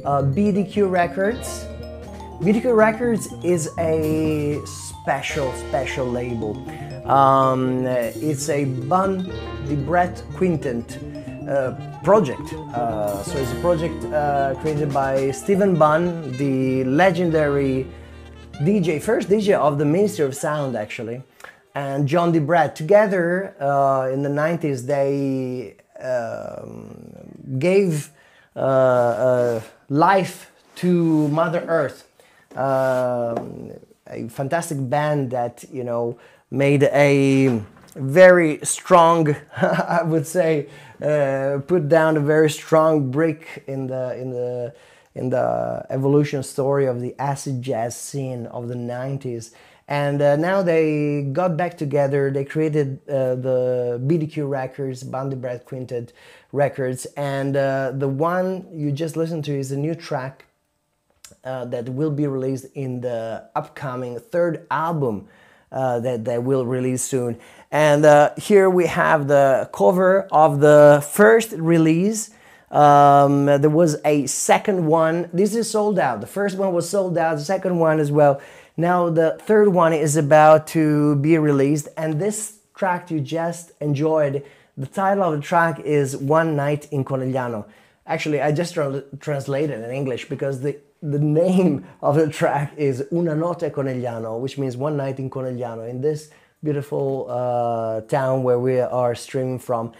BDQ Records. BDQ Records is a special label. It's a BunnDebrettQuintet project. So it's a project created by Stephen Bunn, the legendary DJ, first DJ of the Ministry of Sound actually, and John DeBrett. Together in the 90s they gave life to Mother Earth. A fantastic band that, you know, made a very strong, I would say, put down a very strong brick in the evolution story of the acid jazz scene of the 90s. And now they got back together. They created the BDQ Records, BunnDebrettQuintet Records, and the one you just listened to is a new track that will be released in the upcoming third album that they will release soon. And here we have the cover of the first release. There was a second one. This is sold out. The first one was sold out, the second one as well. Now the third one is about to be released, and this track you just enjoyed, the title of the track is One Night in Conegliano. Actually, I just translated in English because the name of the track is Una notte a Conegliano, which means one night in Conegliano, in this beautiful town where we are streaming from.